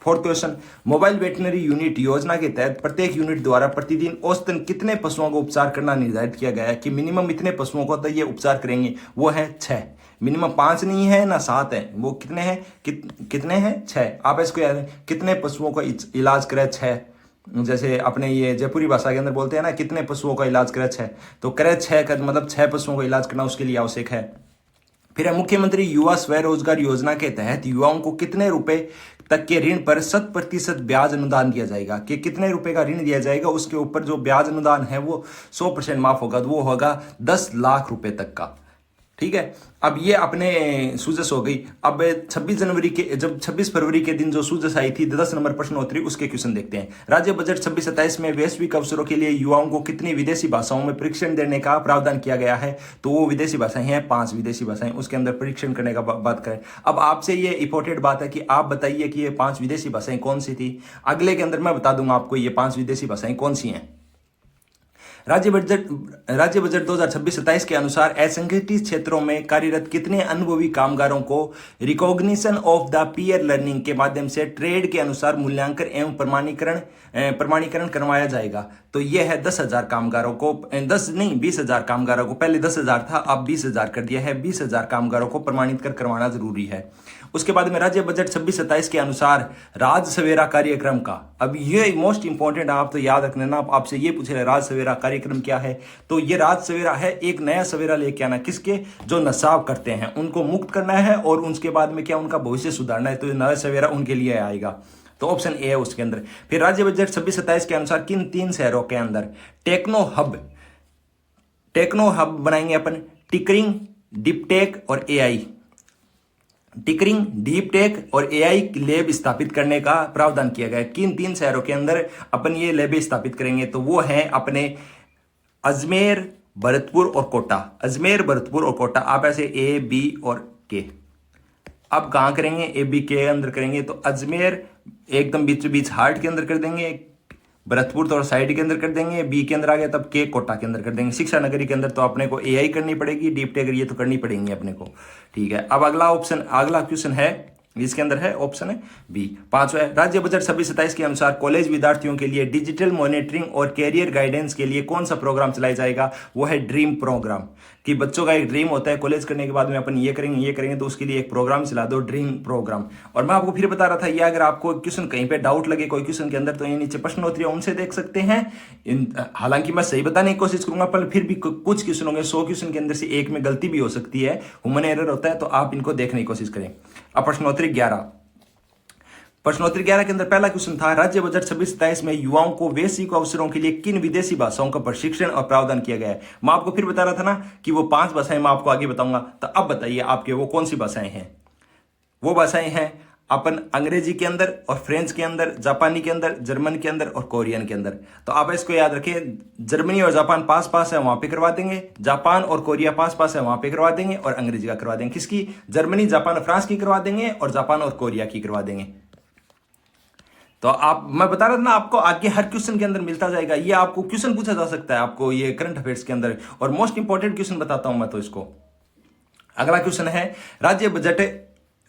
Fourth question, mobile veterinary unit योजना के तहत प्रत्येक यूनिट द्वारा प्रतिदिन औसतन कितने पशुओं को उपचार करना निर्धारित किया गया है? कि मिनिमम इतने पशुओं को तो ये उपचार करेंगे, वो है 6। मिनिमम 5 नहीं है ना 7 है, वो कितने हैं? कितने हैं? 6। आप इसको याद है, कितने पशुओं का इलाज करे? 6। जैसे अपने ये जयपुरी भाषा के अंदर बोलते हैं ना, कितने पशुओं का इलाज करे? 6। तो करे 6 का मतलब 6 पशुओं का इलाज करना उसके लिए आवश्यक है। फिर है, मुख्यमंत्री युवा स्वरोजगार योजना के तहत युवाओं को कितने रुपए तक के ऋण पर 100% ब्याज अनुदान दिया जाएगा? कि कितने रुपए का ऋण दिया जाएगा, उसके ऊपर जो ब्याज अनुदान है वो 100% माफ होगा, तो वो होगा 10 लाख रुपए तक का। ठीक है। अब ये अपने सूजस हो गई। अब 26 फरवरी के दिन जो सूजस आई थी 10 नंबर प्रश्न उत्तरी, उसके क्वेश्चन देखते हैं। राज्य बजट 26-27 में वैश्विक अवसरों के लिए युवाओं को कितनी विदेशी भाषाओं में प्रशिक्षण देने का प्रावधान किया गया है? तो वो विदेशी भाषाएं हैं 5 विदेशी भाषाएं, उसके अंदर प्रशिक्षण करने का बात करें। अब आपसे ये इंपॉर्टेंट बात है कि आप बताइए कि ये 5 विदेशी भाषाएं कौन सी थी। अगले के अंदर मैं बता दूंगा आपको ये 5 विदेशी भाषाएं कौन सी हैं। राज्य बजट 2026-27 के अनुसार असंगठित क्षेत्रों में कार्यरत कितने अनुभवी कामगारों को recognition of the peer learning के माध्यम से ट्रेड के अनुसार मूल्यांकन एवं प्रमाणीकरण करवाया जाएगा? तो यह है 10,000 कामगारों को, 10 नहीं 20,000 कामगारों को। पहले 10,000 था, अब 20,000 कर दिया है। 20,000 कामगारों को प्रमाणित करवाना जरूरी है। उसके बाद में राज्य बजट 26-27 के अनुसार राज सवेरा कार्यक्रम का, अब ये मोस्ट इंपॉर्टेंट आप तो याद रखना ना, आपसे ये पूछे राज सवेरा कार्यक्रम क्या है? तो ये राज सवेरा है एक नया सवेरा लेके आना, किसके? जो नशाब करते हैं उनको मुक्त करना है और उसके बाद में क्या उनका भविष्य सुधारना है। तो नया सवेरा उनके लिए आएगा। तो ऑप्शन ए है उसके अंदर। फिर राज्य बजट 26-27 के अनुसार किन 3 शहरों के अंदर टेक्नो हब बनाएंगे अपन? टिकरिंग, डीपटेक और एआई। टिकरिंग, डीप टेक और एआई लैब स्थापित करने का प्रावधान किया गया है। किन 3 शहरों के अंदर अपन ये लैब स्थापित करेंगे? तो वो है अपने अजमेर, भरतपुर और कोटा। अजमेर, भरतपुर और कोटा। आप ऐसे ए, बी और के अब कहां करेंगे? ए, बी, के अंदर करेंगे। तो अजमेर एकदम बीच बीच हार्ट के अंदर कर देंगे, भरतपुर थोड़ा साइड के अंदर कर देंगे, बी के अंदर आ गया, तब के कोटा के अंदर कर देंगे। शिक्षा नगरी के अंदर तो अपने को एआई करनी पड़ेगी, डीप टेक ये तो करनी पड़ेंगी अपने को। ठीक है। अब अगला क्वेश्चन है, इसके अंदर है ऑप्शन है बी। 5वां है राज्य बजट 26-27 के अनुसार कॉलेज विद्यार्थियों के लिए डिजिटल मॉनिटरिंग और कैरियर गाइडेंस के लिए कौन सा प्रोग्राम चलाया जाएगा? वो है ड्रीम प्रोग्राम। कि बच्चों का एक ड्रीम होता है कॉलेज करने के बाद में अपन ये करेंगे, तो उसके लिए एक प्रोग्राम चला दो, ड्रीम प्रोग्राम। और मैं आपको फिर बता रहा था, ये अगर आपको क्वेश्चन कहीं पे डाउट लगे कोई क्वेश्चन के अंदर, तो ये नीचे प्रश्नोत्तरी उनसे देख सकते हैं। हालांकि मैं सही बताने की कोशिश करूंगा, पर फिर भी कुछ क्वेश्चन होंगे, 100 क्वेश्चन के अंदर से एक में गलती भी हो सकती है, ह्यूमन एरर होता है, तो आप इनको देखने की कोशिश करें। अब प्रश्नोत्तरी 11 के अंदर पहला क्वेश्चन था, राज्य बजट 26-27 में युवाओं को वैश्विक अवसरों के लिए किन विदेशी भाषाओं का प्रशिक्षण और प्रावधान किया गया है? मैं आपको फिर बता रहा था ना कि वो 5 भाषाएं मैं आपको आगे बताऊंगा। तो अब बताइए आपके वो कौन सी भाषाएं हैं? वो भाषाएं हैं अपन अंग्रेजी के अंदर और फ्रेंच के अंदर, जापानी के अंदर, जर्मन के अंदर और कोरियन के अंदर। तो आप इसको याद रखें, जर्मनी और जापान पास पास है, वहां पे करवा देंगे। जापान और कोरिया पास पास है, वहां पे करवा देंगे। और अंग्रेजी का करवा देंगे। किसकी? जर्मनी, जापान और फ्रांस की करवा देंगे, और जापान और कोरिया की करवा देंगे। तो मैं बता रहा था ना आपको, आगे हर क्वेश्चन के अंदर मिलता जाएगा। ये आपको क्वेश्चन पूछा जा सकता है आपको ये करंट अफेयर्स के अंदर, और मोस्ट इंपॉर्टेंट क्वेश्चन बताता हूं मैं तो इसको। अगला क्वेश्चन है, राज्य बजट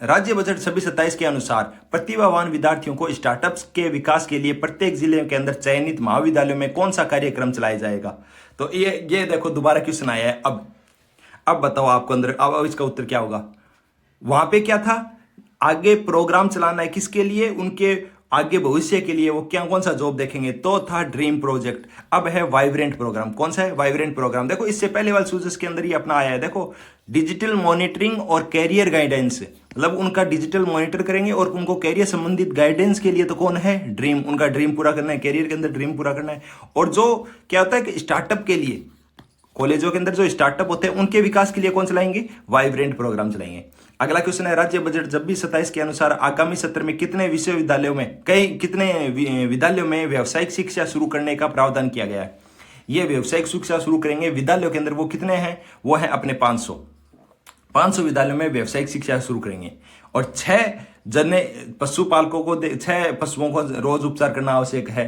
26-27 के अनुसार प्रतिभावान विद्यार्थियों को स्टार्टअप्स के विकास के लिए प्रत्येक जिले के अंदर चयनित महाविद्यालयों में कौन सा कार्यक्रम चलाया जाएगा? तो ये देखो दोबारा क्वेश्चन आया है। अब बताओ आपको अंदर, अब इसका उत्तर क्या होगा? वहां पे क्या था? आगे प्रोग्राम चलाना है किसके लिए? उनके आगे भविष्य के लिए वो कौन सा जॉब देखेंगे? तो था ड्रीम प्रोजेक्ट। अब है वाइब्रेंट प्रोग्राम। कौन सा है? Vibrant programme. देखो इससे पहले वाले सूचस के अंदर ही अपना आया है, देखो डिजिटल मॉनिटरिंग और कैरियर गाइडेंस, मतलब उनका डिजिटल मॉनिटर करेंगे और उनको कैरियर संबंधित गाइडेंस के लिए तो कौन है? ड्रीम। उनका ड्रीम पूरा करना है, कैरियर के अंदर ड्रीम पूरा करना है। और जो क्या होता है कि स्टार्टअप के लिए, कॉलेजों के अंदर जो स्टार्टअप होते हैं उनके विकास के लिए कौन चलाएंगे? वाइब्रेंट प्रोग्राम चलाएंगे। अगला क्वेश्चन है, राज्य बजट 26-27 के अनुसार आगामी सत्र में कितने विश्वविद्यालयों में व्यावसायिक शिक्षा शुरू करने का प्रावधान किया गया है? ये व्यावसायिक शिक्षा शुरू करेंगे विद्यालयों के अंदर, वो कितने हैं? वो है अपने 500 विद्यालयों में व्यावसायिक शिक्षा शुरू करेंगे। और 6 पशुपालकों को 6 पशुओं को रोज उपचार करना आवश्यक है।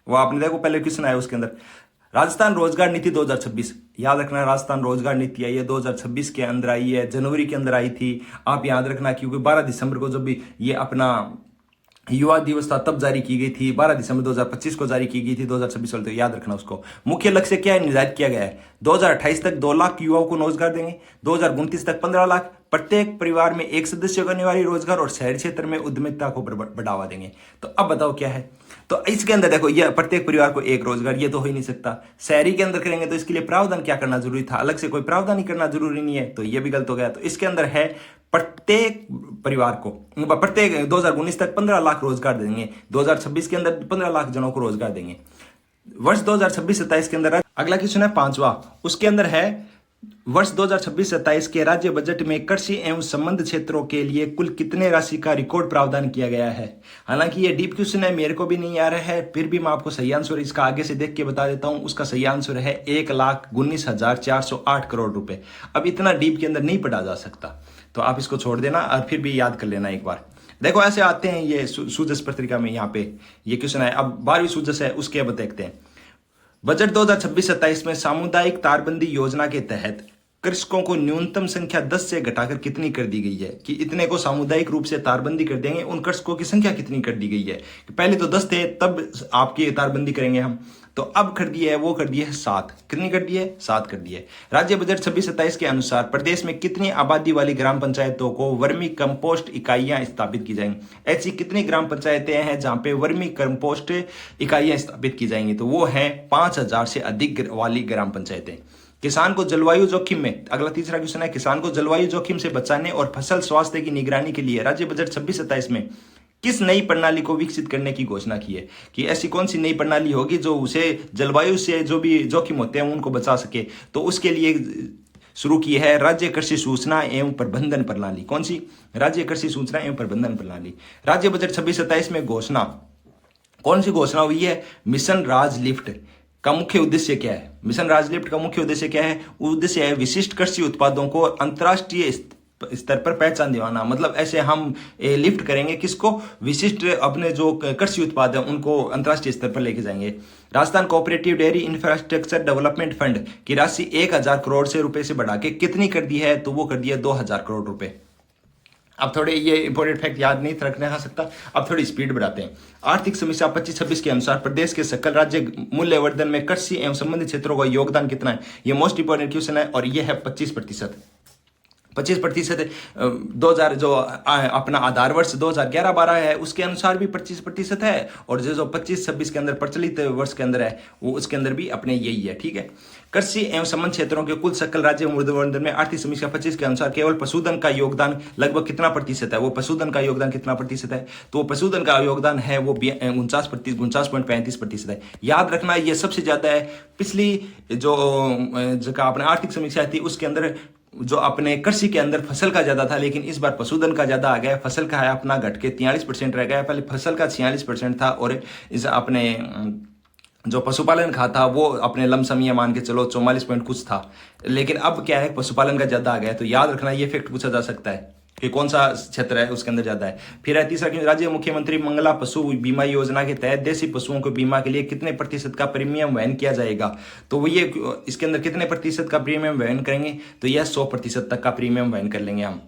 वो आपने देखो पहले क्वेश्चन आया उसके अंदर। राजस्थान रोजगार नीति 2026, याद रखना, राजस्थान रोजगार नीति आई है 2026 के अंदर आई है, जनवरी के अंदर आई थी। आप याद रखना, क्योंकि 12 दिसंबर को जब भी ये अपना युवा दिवस था तब जारी की गई थी। 12 दिसंबर 2025 को जारी की गई थी 2026 वाले, तो याद रखना उसको। मुख्य लक्ष्य क्या है निर्धारित किया गया है? 2028 तक 2 लाख युवाओं को रोजगार देंगे, 2029 तक 15 लाख, प्रत्येक परिवार में 1 सदस्य का निवासी रोजगार, और शहरी क्षेत्र में उद्यमिता को बढ़ावा देंगे। तो अब बताओ क्या है? तो इसके अंदर देखो, ये प्रत्येक परिवार को 1 रोजगार, ये तो हो ही नहीं सकता। शहरी के अंदर करेंगे तो इसके लिए प्रावधान क्या करना जरूरी था? अलग से कोई प्रावधान ही करना जरूरी नहीं है, तो ये भी गलत हो गया। तो इसके अंदर है प्रत्येक परिवार को, प्रत्येक 2019 तक 15 लाख रोजगार देंगे, 2026 के अंदर 15 लाख जनों को रोजगार देंगे। वर्ष 2026-27 के अंदर अगला क्वेश्चन है 5वां, उसके अंदर है वर्ष 2026-27 के राज्य बजट में कृषि एवं संबद्ध क्षेत्रों के लिए कुल कितने राशि का रिकॉर्ड प्रावधान किया गया है। हालांकि ये डीप क्वेश्चन है, मेरे को भी नहीं आ रहा है, फिर भी मैं आपको सही आंसर इसका आगे से देख के बता देता हूं। उसका सही आंसर है 1,19,408 करोड़ रुपए। अब इतना डीप के अंदर नहीं पढ़ा जा सकता, तो आप इसको छोड़ देना और फिर भी याद कर लेना एक बार। देखो ऐसे आते हैं ये सूजस पत्रिका में, यहाँ पे ये क्वेश्चन है। अब 12वीं सूजस है, उसके अब देखते हैं। बजट 2026-27 में सामुदायिक तारबंदी योजना के तहत कृषकों को न्यूनतम संख्या 10 से घटाकर कितनी कर दी गई है, कि इतने को सामुदायिक रूप से तारबंदी कर देंगे, उन कृषकों की संख्या कितनी कर दी गई है। पहले तो 10 थे, तब आपकी तारबंदी करेंगे हम, तो अब कर दिया है, वो कर दिया है 7। कितनी कर दी है? 7 कर दी है। राज्य बजट 26-27 के अनुसार प्रदेश में कितनी आबादी वाली ग्राम पंचायतों को वर्मी कंपोस्ट इकाइयां स्थापित की जाएंगी। ऐसी कितनी ग्राम पंचायतें हैं जहां पे वर्मी कंपोस्ट इकाइयां स्थापित की जाएंगी, तो वो है 5,000 से अधिक वाली ग्राम पंचायतें। किसान को जलवायु जोखिम में, अगला तीसरा क्वेश्चन है, किसान को जलवायु जोखिम से बचाने और फसल स्वास्थ्य की निगरानी के लिए राज्य बजट 26-27 में किस नई प्रणाली को विकसित करने की घोषणा की है, कि ऐसी कौन सी नई प्रणाली होगी जो उसे जलवायु से जो भी जोखिम होते हैं उनको बचा सके। तो उसके लिए शुरू की है राज्य कृषि सूचना एवं प्रबंधन प्रणाली। कौन सी? राज्य कृषि सूचना एवं प्रबंधन प्रणाली। राज्य बजट 26-27 में घोषणा, कौन सी घोषणा हुई है? मिशन राज लिफ्ट का मुख्य उद्देश्य क्या है? मिशन राज लिफ्ट का मुख्य उद्देश्य क्या है? उद्देश्य है विशिष्ट कृषि उत्पादों को अंतर्राष्ट्रीय स्तर पर पहचान दिलाना। मतलब ऐसे हम लिफ्ट करेंगे किसको? विशिष्ट अपने जो कृषि उत्पाद है उनको अंतर्राष्ट्रीय स्तर पर लेके जाएंगे। Rajasthan cooperative dairy infrastructure development fund की राशि 1,000 करोड़ से रुपए से बढ़ा के कितनी कर दी है? तो वो कर दिया 2,000 करोड़ रुपए। अब थोड़े ये इंपॉर्टेंट फैक्ट याद नहीं रखने आ सकता, अब थोड़ी स्पीड बढ़ाते हैं। आर्थिक समीक्षा 25-26 के अनुसार प्रदेश के सकल राज्य मूल्यवर्धन में कृषि एवं संबंधित क्षेत्रों का योगदान कितना है? ये मोस्ट इंपॉर्टेंट क्वेश्चन है और ये है 25%। 25% 2000 जो अपना आधार वर्ष 2011-12 है उसके अनुसार भी 25% है, और जो 25-26 के अंदर प्रचलित वर्ष के अंदर है वो उसके अंदर भी अपने यही है। ठीक है। कृषि एवं संबंध क्षेत्रों के कुल सकल राज्य मूल्यवर्धन में आर्थिक समीक्षा 25 के अनुसार केवल पशुधन का योगदान लगभग कितना प्रतिशत है? वो पशुधन का योगदान कितना प्रतिशत है? तो वो पशुधन का योगदान है वो 49.35% है। याद रखना ये सबसे ज्यादा है। पिछली जो अपने आर्थिक समीक्षा थी उसके अंदर जो अपने कृषि के अंदर फसल का ज्यादा था, लेकिन इस बार पशुधन का ज्यादा आ गया। फसल का है अपना घट के 43% रह गया, पहले फसल का 46% था, और इस अपने जो पशुपालन खा था वो अपने लमसम ये मान के चलो 44 पॉइंट कुछ था, लेकिन अब क्या है पशुपालन का ज्यादा आ गया। तो याद रखना ये फैक्ट पूछा जा सकता है कि कौन सा क्षेत्र है उसके अंदर ज्यादा है। फिर है तीसरा क्वेश्चन, राज्य मुख्यमंत्री मंगला पशु बीमा योजना के तहत देशी पशुओं को बीमा के लिए कितने प्रतिशत का प्रीमियम वहन किया जाएगा? तो वो ये इसके अंदर कितने प्रतिशत का प्रीमियम वहन करेंगे? तो यह 100% तक का प्रीमियम वहन कर लेंगे हम।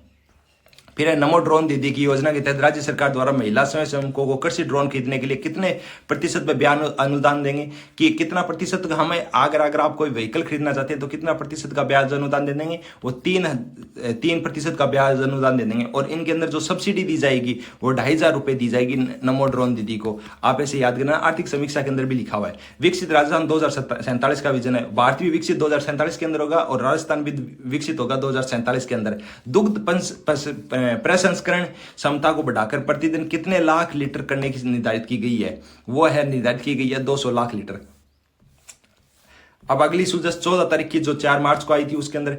फिर है नमो ड्रोन दीदी की योजना के तहत राज्य सरकार द्वारा महिला स्वयं सेवकों को कृषि ड्रोन खरीदने के लिए कितने प्रतिशत में ब्याज अनुदान देंगे, कि कितना प्रतिशत हमें अगर आप कोई व्हीकल खरीदना चाहते हैं तो कितना प्रतिशत का ब्याज अनुदान दे देंगे? वो 3% का ब्याज अनुदान दे देंगे। और इनके अंदर जो सब्सिडी दी जाएगी वो 2,500 रुपए दी जाएगी नमो ड्रोन दीदी को। आप ऐसे याद करना, आर्थिक समीक्षा के अंदर भी लिखा हुआ है। विकसित राजस्थान 2047 का विजन है। भारत भी विकसित 2047 के अंदर होगा और राजस्थान भी विकसित होगा 2047 के अंदर। दुग्ध प्रसंस्करण क्षमता को बढ़ाकर प्रतिदिन कितने लाख लीटर करने की निर्धारित की गई है? वो है निर्धारित की गई है 200 लाख लीटर। अब अगली सूजस 14 तारीख की जो 4 मार्च को आई थी उसके अंदर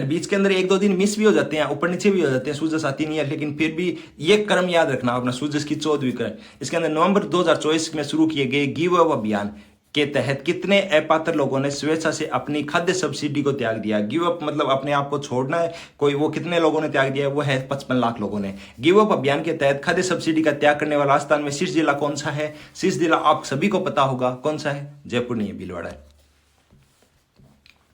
बीच के अंदर 1-2 दिन मिस भी हो जाते हैं, ऊपर नीचे भी हो जाते हैं, सूजस आती नहीं है, लेकिन फिर भी ये क्रम याद रखना अपना। सूजस की 14वीं क्रम इसके अंदर नवंबर 2024 में शुरू किए गए गिव अप अभियान के तहत कितने अपात्र लोगों ने स्वेच्छा से अपनी खाद्य सब्सिडी को त्याग दिया? गिव अप मतलब अपने आप को छोड़ना है कोई, वो कितने लोगों ने त्याग दिया? वो है 55 लाख लोगों ने। गिव अप अभियान के तहत खाद्य सब्सिडी का त्याग करने वाला राजस्थान में शीर्ष जिला कौन सा है? शीर्ष जिला आप सभी को पता होगा कौन सा है, जयपुर नहीं है, भीलवाड़ा है।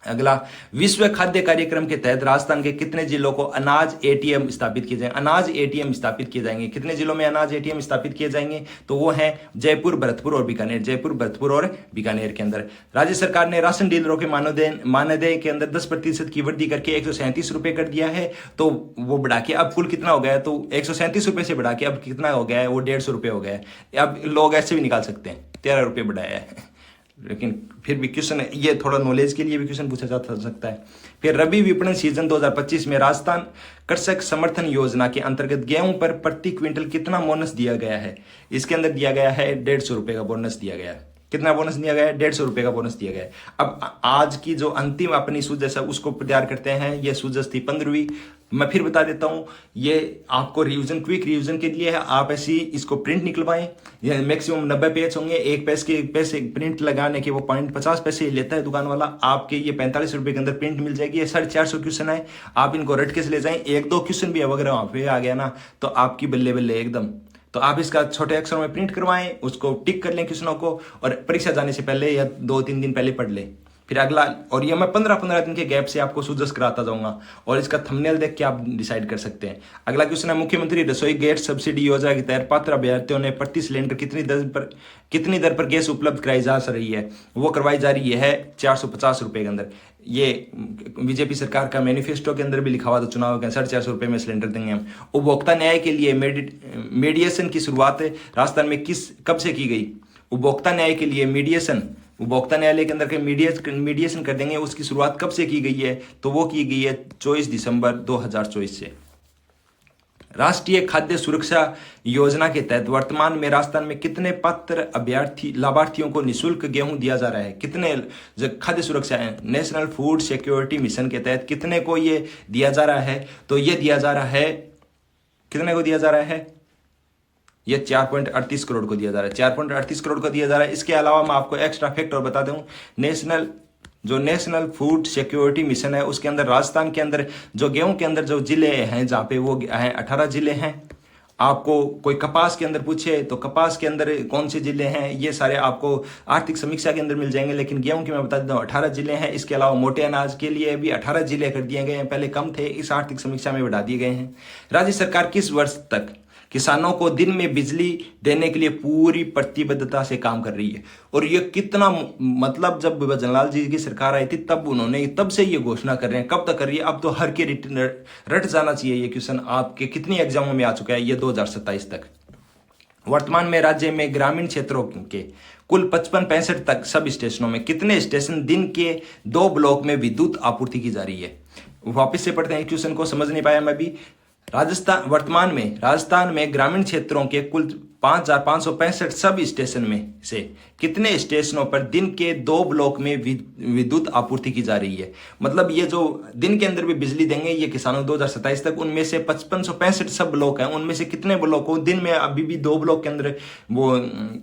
अगला, विश्व खाद्य कार्यक्रम के तहत राजस्थान के कितने जिलों को अनाज एटीएम स्थापित किए जाएंगे? अनाज एटीएम स्थापित किए जाएंगे। कितने जिलों में अनाज एटीएम स्थापित किए जाएंगे? तो वो है जयपुर, भरतपुर और बीकानेर। जयपुर, भरतपुर और बीकानेर के अंदर राज्य सरकार ने राशन डीलरों के मानदेय के अंदर 10% की वृद्धि करके 137 रुपए कर दिया है। तो वो बढ़ा के अब कुल कितना हो गया है? तो 137 रुपए से बढ़ा के अब कितना हो गया है? वो 150 रुपए हो गया है। अब लोग ऐसे भी निकाल सकते हैं, 13 रुपए बढ़ाया है, लेकिन फिर भी क्वेश्चन ये थोड़ा नॉलेज के लिए भी क्वेश्चन पूछा जा सकता है। फिर रबी विपणन सीजन 2025 में राजस्थान कृषक समर्थन योजना के अंतर्गत गेहूं पर प्रति क्विंटल कितना बोनस दिया गया है? इसके अंदर दिया गया है 150 रुपए का बोनस दिया गया है। कितना बोनस दिया गया है? 150 रुपये का बोनस दिया गया है। अब आज की जो अंतिम अपनी सूजस है उसको तैयार करते हैं। ये सूजस थी 15वीं। मैं फिर बता देता हूँ, ये आपको रिवीजन, क्विक रिवीजन के लिए है। आप ऐसी इसको प्रिंट निकलवाएं, ये मैक्सिमम 90 पेज होंगे। एक पैसे प्रिंट लगाने के वो 0.50 पैसे लेता है दुकान वाला। आपके ये 45 रुपये के अंदर प्रिंट मिल जाएगी। ये 450 क्वेश्चन है, आप इनको रट के से ले जाएं। एक दो क्वेश्चन भी अगर वहाँ पे आ गया ना तो आपकी बल्ले बल्ले एकदम। तो आप इसका छोटे अक्षरों में प्रिंट करवाएं, उसको टिक कर लें क्वेश्चनों को, और परीक्षा जाने से पहले या 2-3 दिन पहले पढ़ लें। फिर अगला, और ये मैं 15-15 दिन के गैप से आपको सूजस कराता जाऊंगा, और इसका थंबनेल देख के आप डिसाइड कर सकते हैं। अगला क्वेश्चन है, मुख्यमंत्री रसोई गैस सब्सिडी योजना के तहत पात्र अभ्यर्थियों ने प्रति सिलेंडर कितनी दर पर गैस उपलब्ध कराई जा रही है? वो करवाई जा रही है 450 रुपये के अंदर। ये बीजेपी सरकार का मैनिफेस्टो के अंदर भी लिखा हुआ था, चुनाव के 450 रुपये में सिलेंडर देंगे हम। उपभोक्ता न्याय के लिए मीडिएशन की शुरुआत राजस्थान में कब से की गई? उपभोक्ता न्याय के लिए मीडिएशन, उपभोक्ता न्यायालय के अंदर के मीडिएशन कर देंगे, उसकी शुरुआत कब से की गई है? तो वो की गई है 24 दिसंबर 2024 से। राष्ट्रीय खाद्य सुरक्षा योजना के तहत वर्तमान में राजस्थान में कितने पात्र लाभार्थियों को निःशुल्क गेहूं दिया जा रहा है? कितने खाद्य सुरक्षा है, नेशनल फूड सिक्योरिटी मिशन के तहत कितने को ये दिया जा रहा है? तो ये दिया जा रहा है, कितने को दिया जा रहा है? ये 4.38 करोड़ को दिया जा रहा है। 4.38 करोड़ को दिया जा रहा है। इसके अलावा मैं आपको एक्स्ट्रा फैक्ट और बता दूं, नेशनल फूड सिक्योरिटी मिशन है, उसके अंदर राजस्थान के अंदर जो गेहूं के अंदर जो जिले हैं जहाँ पे वो हैं 18 जिले हैं। आपको कोई कपास के अंदर पूछे तो कपास के अंदर कौन से जिले हैं, ये सारे आपको आर्थिक समीक्षा के अंदर मिल जाएंगे। लेकिन गेहूं की मैं बता देता हूँ 18 जिले हैं। इसके अलावा मोटे अनाज के लिए भी 18 जिले कर दिए गए हैं, पहले कम थे, इस आर्थिक समीक्षा में बढ़ा दिए गए हैं। राज्य सरकार किस वर्ष तक किसानों को दिन में बिजली देने के लिए पूरी प्रतिबद्धता से काम कर रही है? और ये कितना, मतलब जब जनरल जी की सरकार आई थी तब से ये घोषणा कर रहे हैं। कब तक कर रही है? अब तो हर के रट जाना चाहिए ये क्वेश्चन। आपके कितनी एग्जामों में आ चुका है? ये 2027 तक। वर्तमान में राज्य में ग्रामीण क्षेत्रों के कुल 55-65 तक सब स्टेशनों में कितने स्टेशन दिन के 2 ब्लॉक में विद्युत आपूर्ति की जा रही है? वापस से पढ़ते हैं क्वेश्चन को, समझ नहीं पाया मैं भी। वर्तमान में राजस्थान में ग्रामीण क्षेत्रों के कुल 5565 सब स्टेशन में से कितने स्टेशनों पर दिन के 2 ब्लॉक में विद्युत आपूर्ति की जा रही है? मतलब ये जो दिन के अंदर भी बिजली देंगे ये किसानों 2027 तक, उनमें से 5565 सब ब्लॉक हैं, उनमें से कितने ब्लॉक को दिन में अभी भी 2 ब्लॉक के अंदर वो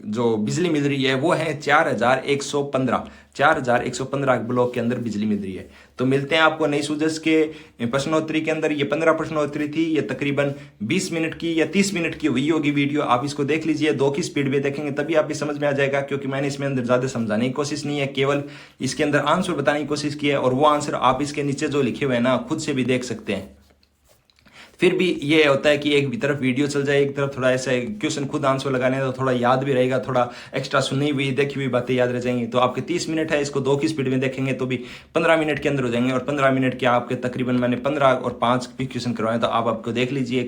जो बिजली मिल रही है वो है 4115 ब्लॉक के अंदर बिजली मिल रही है। तो मिलते हैं आपको नई सूजस के प्रश्नोत्तरी के अंदर। ये 15 प्रश्नोत्तरी थी, ये तकरीबन 20 मिनट की या 30 मिनट की हुई होगी वीडियो। आप इसको देख लीजिए, 2 की स्पीड में देखेंगे तभी आप भी समझ में आ जाएगा, क्योंकि मैंने इसमें अंदर ज्यादा समझाने की कोशिश नहीं है, केवल इसके अंदर आंसर बताने की कोशिश की है। और वो आंसर आप इसके नीचे जो लिखे हुए हैं ना खुद से भी देख सकते हैं। फिर भी ये होता है कि एक तरफ वीडियो चल जाए, एक तरफ थोड़ा ऐसा क्वेश्चन खुद आंसर लगाने तो थोड़ा याद भी रहेगा, थोड़ा एक्स्ट्रा सुनी हुई देखी हुई बातें याद रह जाएंगी। तो आपके 30 मिनट है, इसको 2 की स्पीड में देखेंगे तो भी 15 मिनट के अंदर हो जाएंगे। और 15 मिनट के आपके तकरीबन मैंने 15 और 5 क्वेश्चन करवाए, तो आप आपको देख लीजिए।